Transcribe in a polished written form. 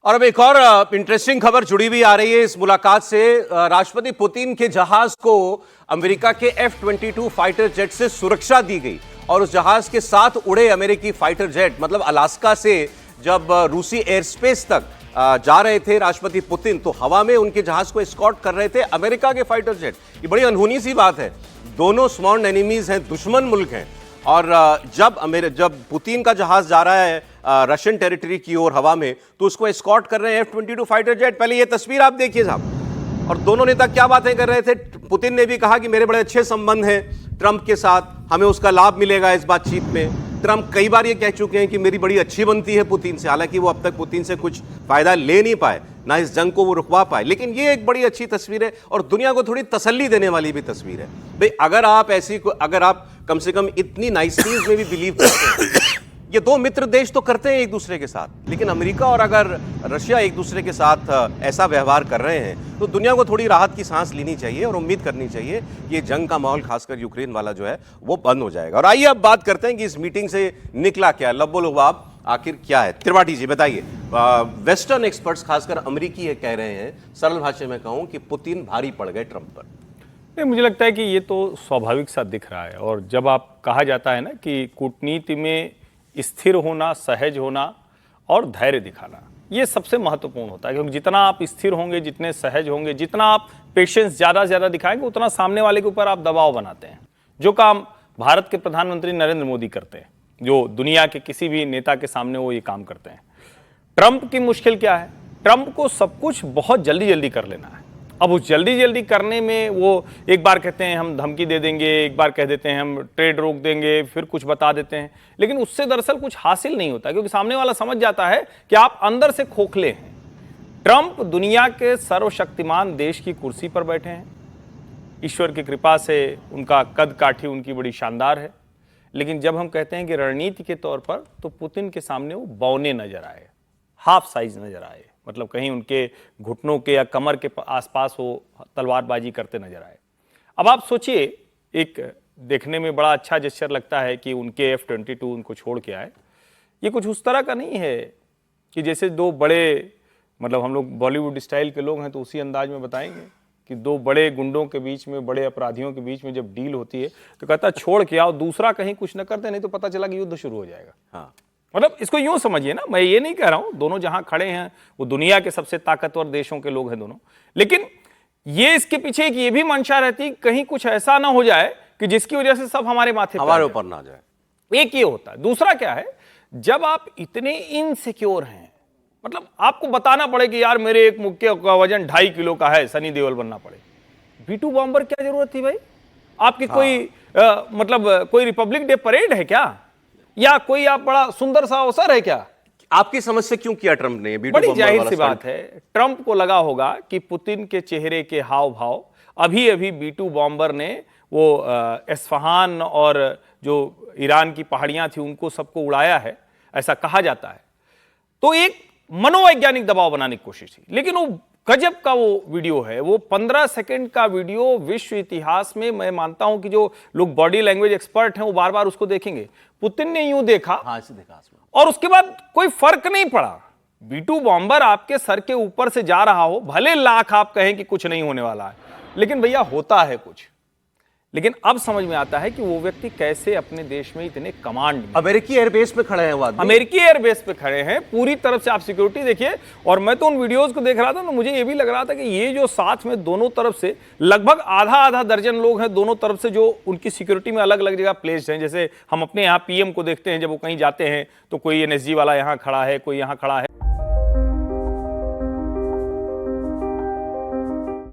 और अब एक और इंटरेस्टिंग खबर जुड़ी हुई आ रही है इस मुलाकात से। राष्ट्रपति पुतिन के जहाज को अमेरिका के F-22 फाइटर जेट से सुरक्षा दी गई और उस जहाज के साथ उड़े अमेरिकी फाइटर जेट। मतलब अलास्का से जब रूसी एयर स्पेस तक जा रहे थे राष्ट्रपति पुतिन, तो हवा में उनके जहाज को एस्कॉर्ट कर रहे थे अमेरिका के फाइटर जेट। ये बड़ी अनहोनी सी बात है। दोनों स्मॉन एनिमीज हैं, दुश्मन मुल्क हैं, और जब पुतिन का जहाज जा रहा है रशियन टेरिटरी की ओर हवा में, तो उसको एस्कॉर्ट कर रहे हैं F-22 फाइटर जेट। पहले ये तस्वीर आप देखिए साहब। और दोनों नेता क्या बातें कर रहे थे। पुतिन ने भी कहा कि मेरे बड़े अच्छे संबंध हैं ट्रंप के साथ, हमें उसका लाभ मिलेगा इस बातचीत में। ट्रंप कई बार ये कह चुके हैं कि मेरी बड़ी अच्छी बनती है पुतिन से, हालांकि वो अब तक पुतिन से कुछ फायदा ले नहीं पाए, ना इस जंग को वो रुकवा पाए। लेकिन ये एक बड़ी अच्छी तस्वीर है और दुनिया को थोड़ी तसल्ली देने वाली भी तस्वीर है। भाई अगर आप कम से कम इतनी नाइसनीज में भी बिलीव करते हैं, ये दो मित्र देश तो करते हैं एक दूसरे के साथ, लेकिन अमेरिका और अगर रशिया एक दूसरे के साथ ऐसा व्यवहार कर रहे हैं, तो दुनिया को थोड़ी राहत की सांस लेनी चाहिए और उम्मीद करनी चाहिए कि ये जंग का माहौल खासकर यूक्रेन वाला जो है वो बंद हो जाएगा। और आइए अब बात करते हैं कि इस मीटिंग से निकला क्या, लब्बो लुबाब आखिर क्या है। त्रिपाठी जी बताइए। वेस्टर्न एक्सपर्ट्स खासकर अमेरिकी ये कह रहे हैं, सरल भाषा में कहूं, कि पुतिन भारी पड़ गए ट्रंप पर। नहीं, मुझे लगता है कि ये तो स्वाभाविक सा दिख रहा है। और जब आप कहा जाता है ना कि कूटनीति में स्थिर होना, सहज होना और धैर्य दिखाना, ये सबसे महत्वपूर्ण होता है। क्योंकि जितना आप स्थिर होंगे, जितने सहज होंगे, जितना आप पेशेंस ज़्यादा से ज़्यादा दिखाएंगे, उतना सामने वाले के ऊपर आप दबाव बनाते हैं। जो काम भारत के प्रधानमंत्री नरेंद्र मोदी करते हैं, जो दुनिया के किसी भी नेता के सामने वो ये काम करते हैं। ट्रंप की मुश्किल क्या है? ट्रंप को सब कुछ बहुत जल्दी जल्दी कर लेना है। अब उस जल्दी जल्दी करने में वो एक बार कहते हैं हम धमकी दे देंगे, एक बार कह देते हैं हम ट्रेड रोक देंगे, फिर कुछ बता देते हैं, लेकिन उससे दरअसल कुछ हासिल नहीं होता, क्योंकि सामने वाला समझ जाता है कि आप अंदर से खोखले हैं। ट्रंप दुनिया के सर्वशक्तिमान देश की कुर्सी पर बैठे हैं। ईश्वर की कृपा से उनका कद काठी उनकी बड़ी शानदार है, लेकिन जब हम कहते हैं कि रणनीति के तौर पर, तो पुतिन के सामने वो बौने नजर आए, हाफ साइज नजर आए। मतलब कहीं उनके घुटनों के या कमर के आसपास वो तलवारबाजी करते नजर आए। अब आप सोचिए, एक देखने में बड़ा अच्छा जेस्चर लगता है कि उनके F-22 उनको छोड़ के आए। ये कुछ उस तरह का नहीं है कि जैसे दो बड़े, मतलब हम लोग बॉलीवुड स्टाइल के लोग हैं तो उसी अंदाज में बताएंगे कि दो बड़े गुंडों के बीच में, बड़े अपराधियों के बीच में जब डील होती है तो कहता छोड़ के आओ, दूसरा कहीं कुछ न करते, नहीं तो पता चला कि युद्ध शुरू हो जाएगा। हाँ, मतलब इसको यूं समझिए ना, मैं ये नहीं कह रहा हूं दोनों जहां खड़े हैं वो दुनिया के सबसे ताकतवर देशों के लोग हैं दोनों, लेकिन ये इसके पीछे एक ये भी मंशा रहती कहीं कुछ ऐसा ना हो जाए कि जिसकी वजह से सब हमारे माथे हमारे ऊपर ना जाए। एक ये होता है। दूसरा क्या है, जब आप इतने इनसिक्योर हैं, मतलब आपको बताना पड़े कि यार मेरे एक मुक्के का वजन 2.5 किलो का है, सनी देओल बनना पड़े। B-2 बॉम्बर क्या जरूरत थी भाई? आपकी कोई मतलब कोई रिपब्लिक डे परेड है क्या, या कोई आप बड़ा सुंदर सा अवसर है क्या? आपकी समझ से क्यों किया ट्रंप ने? बड़ी जाहिर सी बात है, ट्रंप को लगा होगा कि पुतिन के चेहरे के हाव भाव, अभी अभी B-2 बॉम्बर ने वो एस्फहान और जो ईरान की पहाड़ियां थी उनको सबको उड़ाया है, ऐसा कहा जाता है। तो एक मनोवैज्ञानिक दबाव बनाने की कोशिश थी, लेकिन वो गजब का वो वीडियो है। वो 15 सेकंड का वीडियो विश्व इतिहास में, मैं मानता हूं कि जो लोग बॉडी लैंग्वेज एक्सपर्ट हैं वो बार बार उसको देखेंगे। पुतिन ने यूं देखा, हाँ, ऐसे देखा और उसके बाद कोई फर्क नहीं पड़ा। B-2 बॉम्बर आपके सर के ऊपर से जा रहा हो, भले लाख आप कहें कि कुछ नहीं होने वाला है, लेकिन भैया होता है कुछ। लेकिन अब समझ में आता है कि वो व्यक्ति कैसे अपने देश में इतने कमांड में, अमेरिकी एयरबेस पे खड़े हैं वो आदमी, अमेरिकी एयरबेस पे खड़े हैं, पूरी तरफ से आप सिक्योरिटी देखिए। और मैं तो उन वीडियोस को देख रहा था तो मुझे ये भी लग रहा था कि ये जो साथ में दोनों तरफ से लगभग आधा दर्जन लोग हैं दोनों तरफ से, जो उनकी सिक्योरिटी में अलग अलग जगह प्लेस्ड हैं। जैसे हम अपने यहाँ PM को देखते हैं, जब वो कहीं जाते हैं तो कोई NSG वाला यहाँ खड़ा है, कोई यहाँ खड़ा है।